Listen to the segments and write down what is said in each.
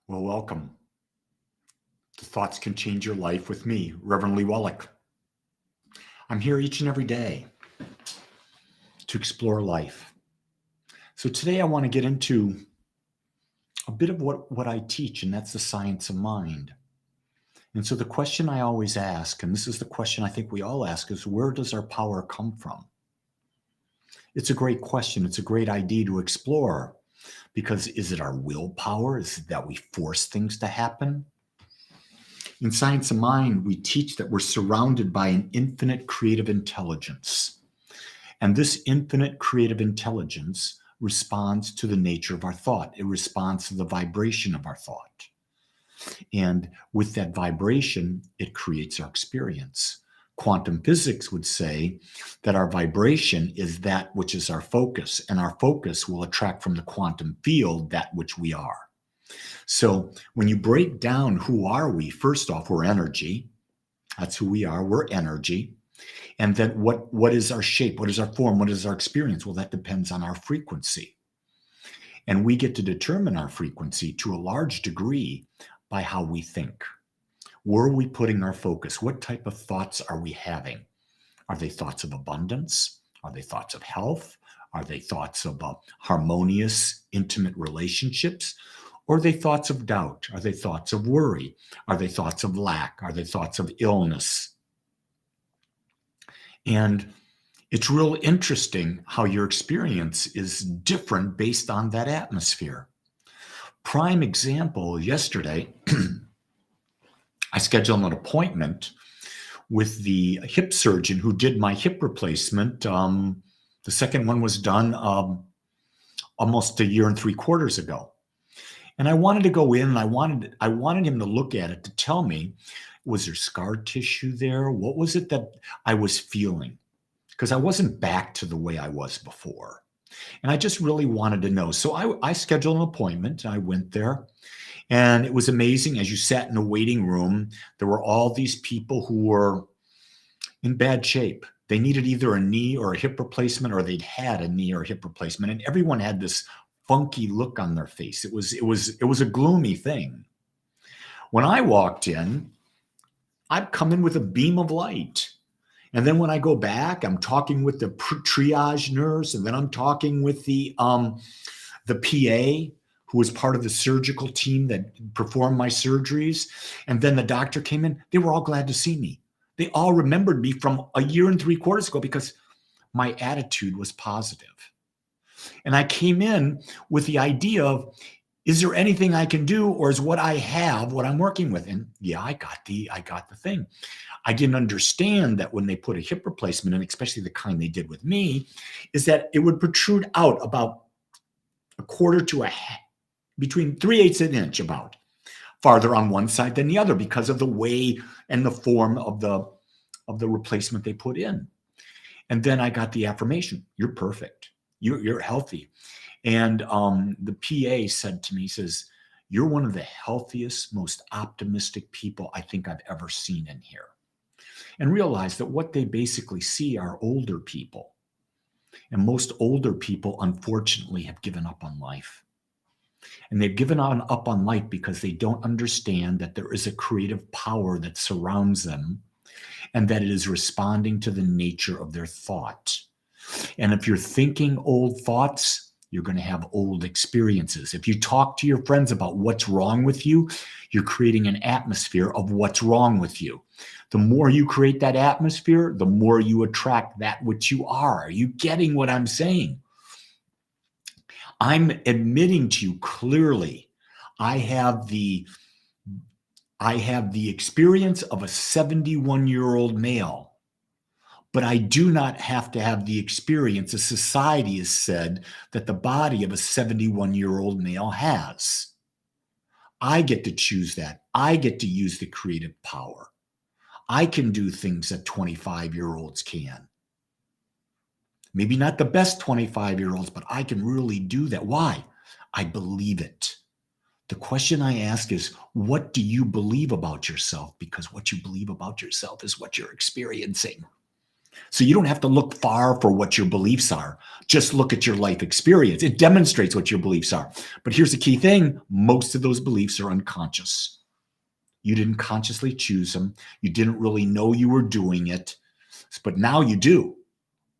Well, welcome to Thoughts Can Change Your Life with me, Reverend Lee Wallach. I'm here each and every day to explore life. So today I want to get into a bit of what I teach, and that's the science of mind. And so the question I always ask, and this is the question I think we all ask, is where does our power come from? It's a great question. It's a great idea to explore because is it our willpower? Is it that we force things to happen? In Science of Mind, we teach that we're surrounded by an infinite creative intelligence. And this infinite creative intelligence responds to the nature of our thought. It responds to the vibration of our thought. And with that vibration, it creates our experience. Quantum physics would say that our vibration is that which is our focus, and our focus will attract from the quantum field that which we are. So when you break down who are we, first off, we're energy. That's who we are. We're energy. And then what is our shape? What is our form? What is our experience? Well, that depends on our frequency. And we get to determine our frequency to a large degree by how we think. Where are we putting our focus? What type of thoughts are we having? Are they thoughts of abundance? Are they thoughts of health? Are they thoughts of harmonious, intimate relationships? Or are they thoughts of doubt? Are they thoughts of worry? Are they thoughts of lack? Are they thoughts of illness? And it's real interesting how your experience is different based on that atmosphere. Prime example, yesterday, I scheduled an appointment with the hip surgeon who did my hip replacement. The second one was done almost 1 year and 3/4 ago. And I wanted to go in and I wanted him to look at it to tell me, was there scar tissue there? What was it that I was feeling? Because I wasn't back to the way I was before. And I just really wanted to know. So I scheduled an appointment and I went there. And it was amazing. As you sat in a waiting room, there were all these people who were in bad shape. They needed either a knee or a hip replacement, or they'd had a knee or a hip replacement. And everyone had this funky look on their face. It was a gloomy thing. When I walked in, I'd come in with a beam of light. And then when I go back, I'm talking with the triage nurse, and then I'm talking with the PA who was part of the surgical team that performed my surgeries. And then the doctor came in. They were all glad to see me. They all remembered me from 1 year and 3/4 ago because my attitude was positive. And I came in with the idea of, is there anything I can do, or is what I have what I'm working with? And yeah, I got the thing. I didn't understand that when they put a hip replacement in, especially the kind they did with me, is that it would protrude out about 1/4 to a half, between 3/8 of an inch, about farther on one side than the other because of the way and the form of the replacement they put in. And then I got the affirmation, you're perfect. You're healthy. And the PA said to me, he says, you're one of the healthiest, most optimistic people I think I've ever seen in here. And realize that what they basically see are older people. And most older people, unfortunately, have given up on life. And they've given up on life because they don't understand that there is a creative power that surrounds them and that it is responding to the nature of their thought. And if you're thinking old thoughts, you're going to have old experiences. If you talk to your friends about what's wrong with you, you're creating an atmosphere of what's wrong with you. The more you create that atmosphere, the more you attract that which you are. Are you getting what I'm saying? I'm admitting to you clearly, I have the experience of a 71-year-old male, but I do not have to have the experience a society has said that the body of a 71-year-old male has. I get to choose that. I get to use the creative power. I can do things that 25-year-olds can. Maybe not the best 25-year-olds, but I can really do that. Why? I believe it. The question I ask is, what do you believe about yourself? Because what you believe about yourself is what you're experiencing. So you don't have to look far for what your beliefs are. Just look at your life experience. It demonstrates what your beliefs are. But here's the key thing. Most of those beliefs are unconscious. You didn't consciously choose them. You didn't really know you were doing it, but now you do.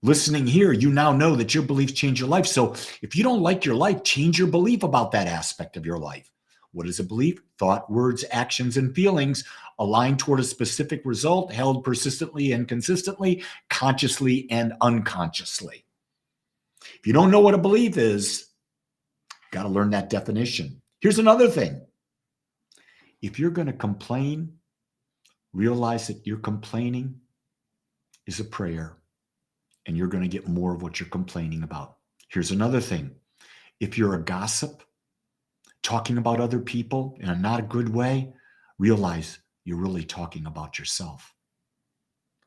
Listening here, you now know that your beliefs change your life. So if you don't like your life, change your belief about that aspect of your life. What is a belief? Thought, words, actions, and feelings aligned toward a specific result, held persistently and consistently, consciously and unconsciously. If you don't know what a belief is, you got to learn that definition. Here's another thing. If you're going to complain, realize that your complaining is a prayer, and you're going to get more of what you're complaining about. Here's another thing. If you're a gossip, talking about other people in a not a good way, realize you're really talking about yourself.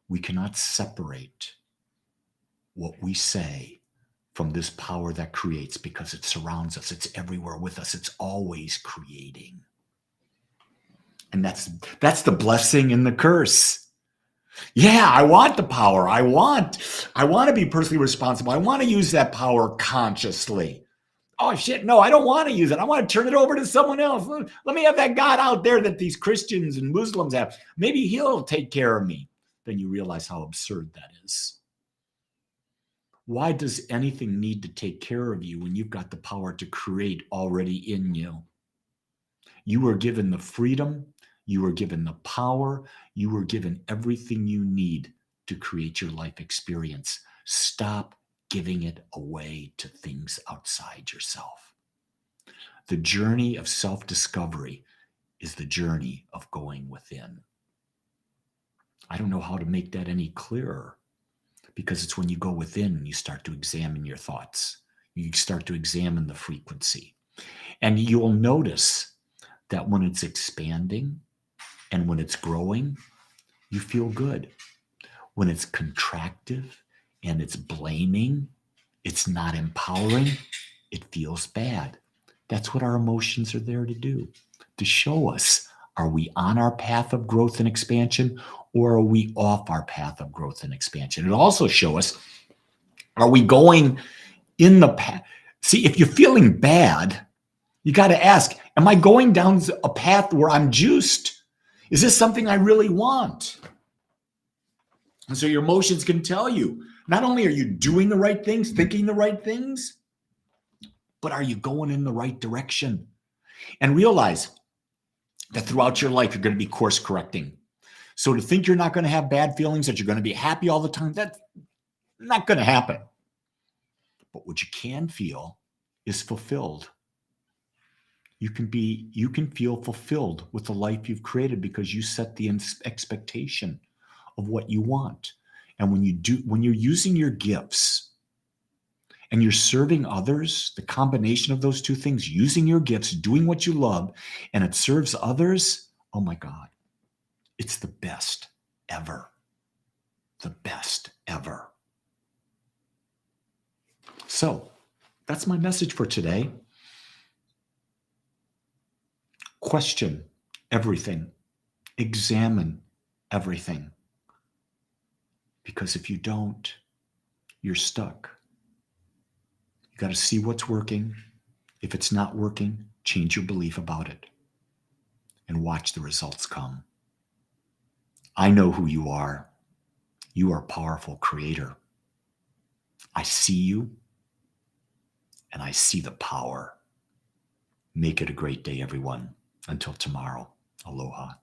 We cannot separate what we say from this power that creates, because it surrounds us. It's everywhere with us. It's always creating. And that's the blessing and the curse. Yeah, I want the power. I want to be personally responsible. I want to use that power consciously. Oh shit, no, I don't want to use it. I want to turn it over to someone else. Let me have that God out there that these Christians and Muslims have. Maybe he'll take care of me. Then you realize how absurd that is. Why does anything need to take care of you when you've got the power to create already in you? You were given the freedom. You were given the power. You were given everything you need to create your life experience. Stop giving it away to things outside yourself. The journey of self-discovery is the journey of going within. I don't know how to make that any clearer, because it's when you go within and you start to examine your thoughts. You start to examine the frequency. And you'll notice that when it's expanding and when it's growing, you feel good. When it's contractive and it's blaming, it's not empowering, it feels bad. That's what our emotions are there to do, to show us, are we on our path of growth and expansion, or are we off our path of growth and expansion? It'll also show us, are we going in the path? See, if you're feeling bad, you got to ask, am I going down a path where I'm juiced? Is this something I really want? And so your emotions can tell you, not only are you doing the right things, thinking the right things, but are you going in the right direction? And realize that throughout your life, you're going to be course correcting. So to think you're not going to have bad feelings, that you're going to be happy all the time, that's not going to happen. But what you can feel is fulfilled. You can feel fulfilled with the life you've created because you set the expectation of what you want. And when you're using your gifts and you're serving others, the combination of those two things, using your gifts, doing what you love, and it serves others, oh my God, it's the best ever. The best ever. So that's my message for today. Question everything. Examine everything. Because if you don't, you're stuck. You got to see what's working. If it's not working, change your belief about it and watch the results come. I know who you are. You are a powerful creator. I see you and I see the power. Make it a great day, everyone. Until tomorrow, aloha.